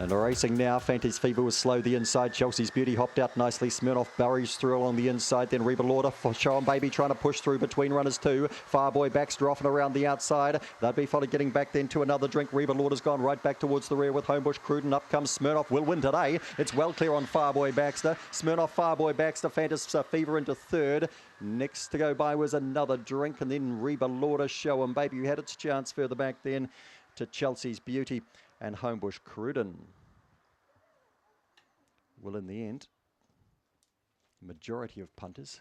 And racing now, Fantasy Fever was slow the inside. Chelsea's Beauty hopped out nicely. Smirnoff Burries through along the inside. Then Reba Lauder for Show 'em Baby trying to push through between runners too. Fireboy Baxter off and around the outside. They'd be followed getting back then to another drink. Reba Lauder's gone right back towards the rear with Homebush Cruden. Up comes Smirnoff. Will win today. It's well clear on Fireboy Baxter. Smirnoff, Fireboy Baxter, Fantasy Fever into third. Next to go by was another drink, and then Reba Lauder, Show 'em Baby, who had its chance further back then to Chelsea's Beauty and Homebush Cruden. Well, in the end, majority of punters.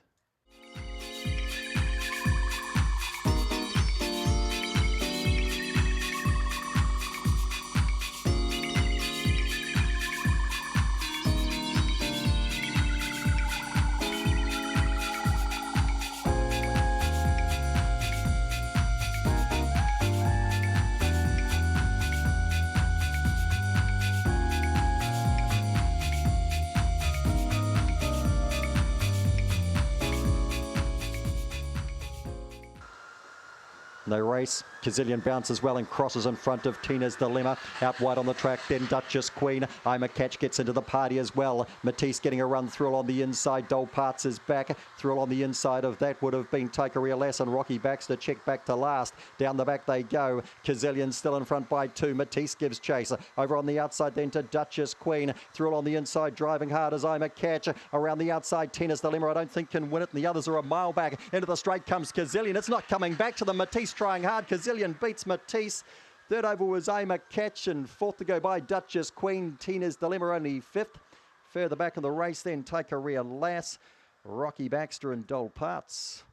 They race. Kazillion bounces well and crosses in front of Tina's Dilemma. Out wide on the track, then Duchess Queen. I'm a Catch gets into the party as well. Matisse getting a run through on the inside. Dole Parts is back. Through on the inside of that would have been Takeria Lass and Rocky Baxter. Check back to last. Down the back they go. Kazillion still in front by 2. Matisse gives chase. Over on the outside then to Duchess Queen. Through on the inside, driving hard as I'm a Catch. Around the outside, Tina's Dilemma I don't think can win it. And the others are a mile back. Into the straight comes Kazillion. It's not coming back to them. Matisse trying hard. Kazillion beats Matisse. Third over was I'm a Catch, and fourth to go by Duchess Queen. Tina's Dilemma only fifth. Further back in the race then Takeria Lass, Rocky Baxter and Dole Parts.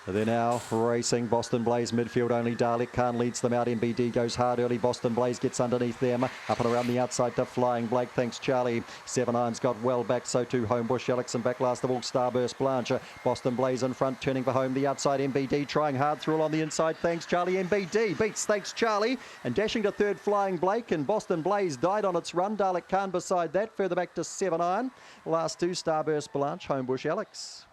They're now racing. Boston Blaze midfield only. Dalek Khan leads them out. MBD goes hard early. Boston Blaze gets underneath them. Up and around the outside to Flying Blake. Thanks Charlie. 7 Irons got well back. So too Homebush Alex and back last of all Starburst Blanche. Boston Blaze in front turning for home. The outside MBD trying hard through on the inside. Thanks Charlie. MBD beats Thanks Charlie. And dashing to third Flying Blake. And Boston Blaze died on its run. Dalek Khan beside that. Further back to 7 Iron. Last 2 Starburst Blanche. Homebush Alex.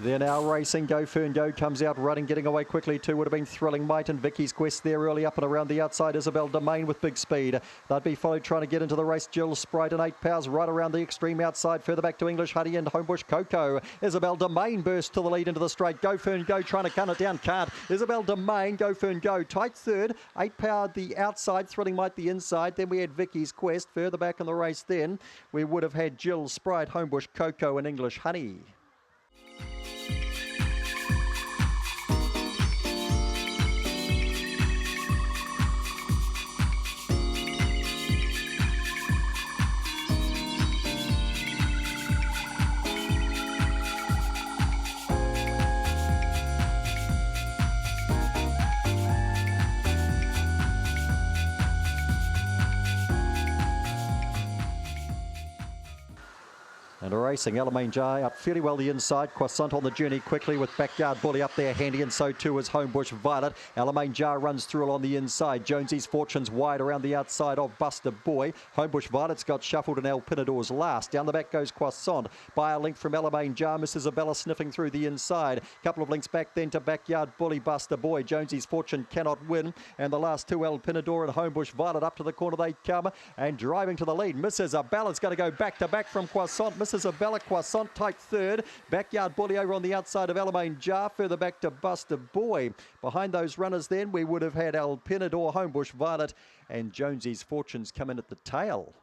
They're now racing. Go Fern Go comes out running, getting away quickly too. Would have been Thrilling Might and Vicky's Quest there early up and around the outside. Isabel Domain with big speed. They'd be followed trying to get into the race. Jill Sprite and 8 Powers right around the extreme outside. Further back to English Honey and Homebush Coco. Isabel Domain burst to the lead into the straight. Go Fern Go trying to gun it down. Can't. Isabel Domain, Go Fern Go. Tight third. 8 Power the outside. Thrilling Might the inside. Then we had Vicky's Quest. Further back in the race then we would have had Jill Sprite, Homebush Coco and English Honey. And racing, Alamein Jai up fairly well the inside. Croissant on the journey quickly with Backyard Bully up there handy, and so too is Homebush Violet. Alamein Jai runs through along the inside. Jonesy's Fortune's wide around the outside of Buster Boy. Homebush Violet's got shuffled and El Pinador's last. Down the back goes Croissant. By a link from Alamein Jai. Miss Isabella sniffing through the inside. Couple of links back then to Backyard Bully, Buster Boy. Jonesy's Fortune cannot win. And the last two, El Pinador and Homebush Violet, up to the corner they come. And driving to the lead. Miss Isabella's going to go back to back from Croissant. Miss Isabella Croissant tight third. Backyard Bully over on the outside of Alamein Jar, further back to Buster Boy. Behind those runners then we would have had Alpinador, Homebush Violet and Jonesy's Fortunes come in at the tail.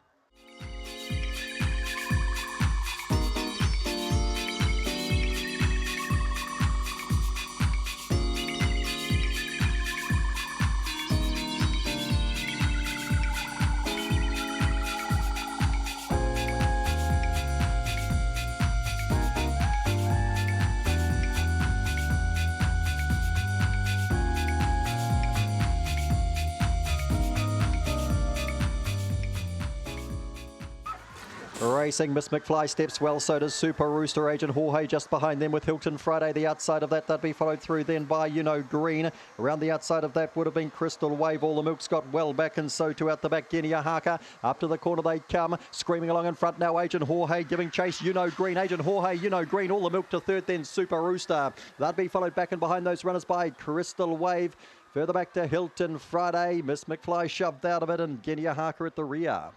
Racing, Miss McFly steps well, so does Super Rooster. Agent Jorge just behind them with Hilton Friday. The outside of that, that'd be followed through then by Green. Around the outside of that would have been Crystal Wave. All the milk's got well back, and so too out the back, Guinea Haka. Up to the corner they come, screaming along in front now. Agent Jorge giving chase, Green. Agent Jorge, Green. All the milk to third, then Super Rooster. That'd be followed back and behind those runners by Crystal Wave. Further back to Hilton Friday. Miss McFly shoved out of it, and Guinea Haka at the rear.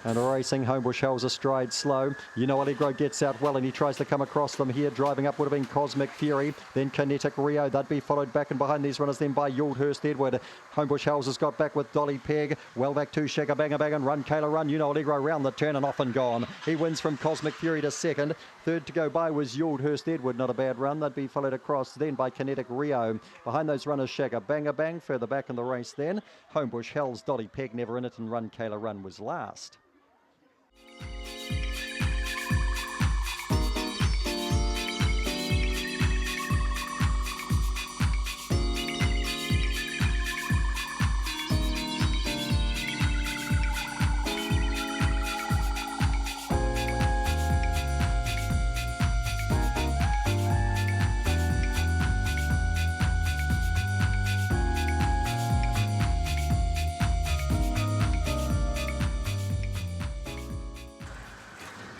And racing, Homebush Hell's a stride slow. Allegro gets out well and he tries to come across them here. Driving up would have been Cosmic Fury. Then Kinetic Rio. That'd be followed back and behind these runners then by Yuldhurst Edward. Homebush Hells has got back with Dolly Peg. Well back to Shagga Banga Bang and Run Kayla Run. Allegro round the turn and off and gone. He wins from Cosmic Fury to second. Third to go by was Yuldhurst Edward. Not a bad run. That'd be followed across then by Kinetic Rio. Behind those runners, Shagga Banga Bang. Further back in the race then, Homebush Hells, Dolly Peg never in it, and Run Kayla Run was last.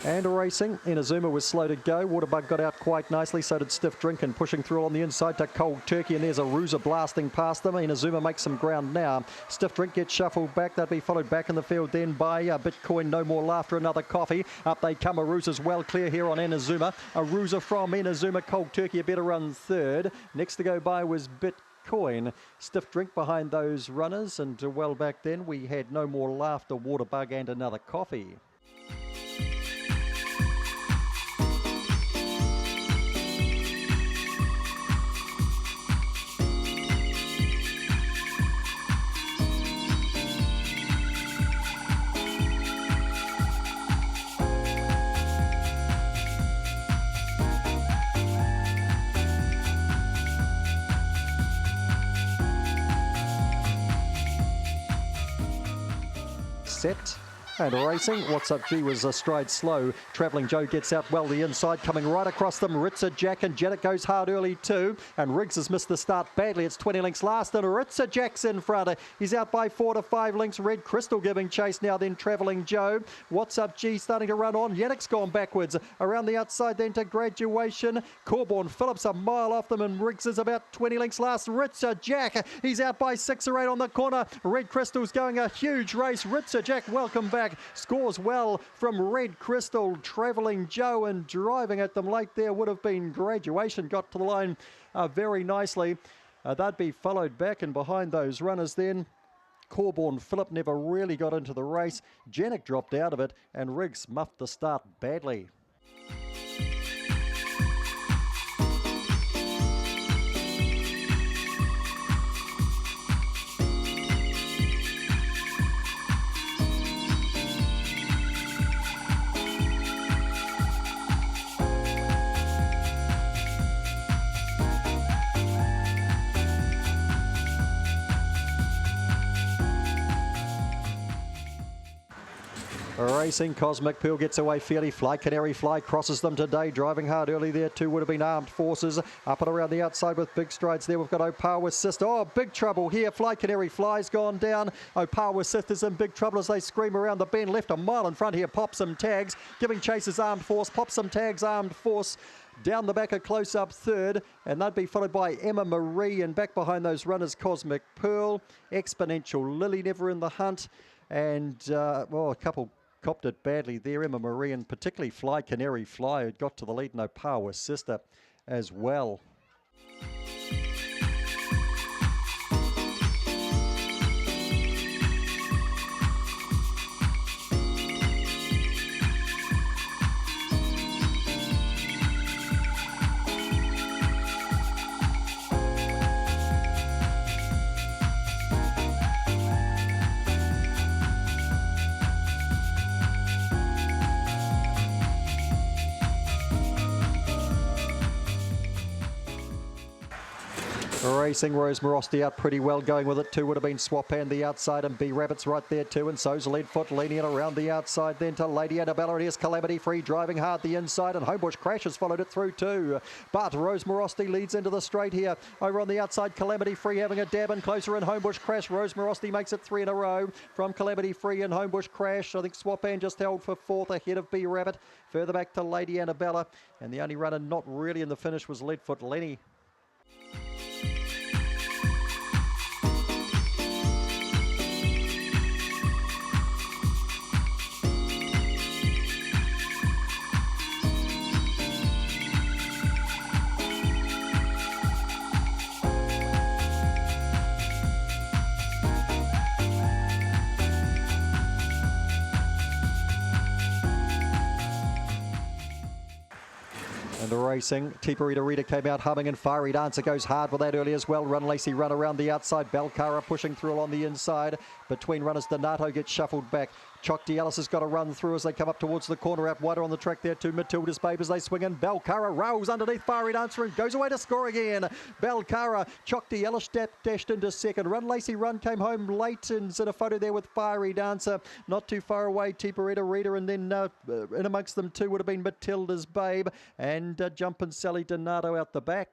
And racing, Inazuma was slow to go. Waterbug got out quite nicely, so did Stiff Drink, and pushing through on the inside to Cold Turkey, and there's a Arusa blasting past them. Inazuma makes some ground now. Stiff Drink gets shuffled back. That'll be followed back in the field then by Bitcoin, No More Laughter, Another Coffee. Up they come. Arusa's well clear here on Inazuma. Arusa from Inazuma. Cold Turkey a better run third. Next to go by was Bitcoin. Stiff Drink behind those runners, and well back then we had No More Laughter, Waterbug and Another Coffee. Set and racing. What's Up G was a stride slow. Travelling Joe gets out well the inside, coming right across them. Ritza Jack, and Janet goes hard early too. And Riggs has missed the start badly. It's 20 lengths last, and Ritza Jack's in front. He's out by 4 to 5 lengths. Red Crystal giving chase now. Then Travelling Joe. What's Up G starting to run on. Yannick's gone backwards. Around the outside then to Graduation. Corborn Phillips a mile off them, and Riggs is about 20 lengths last. Ritza Jack, he's out by 6 or 8 on the corner. Red Crystal's going a huge race. Ritza Jack, welcome back. Scores well from Red Crystal. Travelling Joe, and driving at them late there would have been Graduation. Got to the line very nicely. That'd be followed back and behind those runners then. Corborn Phillip never really got into the race. Janik dropped out of it, and Riggs muffed the start badly. Racing, Cosmic Pearl gets away fairly. Fly Canary Fly crosses them today, driving hard early there too. Would have been Armed Forces up and around the outside with big strides there. We've got Opawa Assist. Oh, big trouble here. Fly Canary Fly's gone down. Opawa Assist is in big trouble as they scream around the bend. Left a mile in front here. Pops some tags, giving chases Armed Force. Pops some tags Armed Force. Down the back, a close-up third, and they'd be followed by Emma Marie, and back behind those runners, Cosmic Pearl, Exponential Lily, never in the hunt, and, well, a couple copped it badly there, Emma Marie, and particularly Fly Canary Fly, who got to the lead, and Opawa's sister as well. Racing, Rose Morosti out pretty well, going with it too. Would have been Swap and the outside, and B Rabbit's right there too, and so's Leadfoot leaning it around the outside then to Lady Annabella, and here's Calamity Free driving hard the inside, and Homebush Crash has followed it through too. But Rose Morosti leads into the straight here. Over on the outside, Calamity Free having a dab and closer in Homebush Crash. Rose Morosti makes it 3 in a row from Calamity Free and Homebush Crash. I think Swap and just held for fourth ahead of B Rabbit. Further back to Lady Annabella, and the only runner not really in the finish was Leadfoot Lenny. And the racing, Tiparita Rita came out humming, and Fiery Dancer goes hard with that early as well. Run Lacey run around the outside. Belcara pushing through along the inside. Between runners, Donato gets shuffled back. Chocty Ellis has got to run through as they come up towards the corner. Out wider on the track there too. Matilda's Babe as they swing in. Belcara rolls underneath Fiery Dancer and goes away to score again. Belcara, Chocty Ellis dashed into second. Run Lacey run came home late and in a photo there with Fiery Dancer. Not too far away, Tiparita Rita, and then in amongst them too would have been Matilda's Babe and Jumpin' Sally Donato out the back.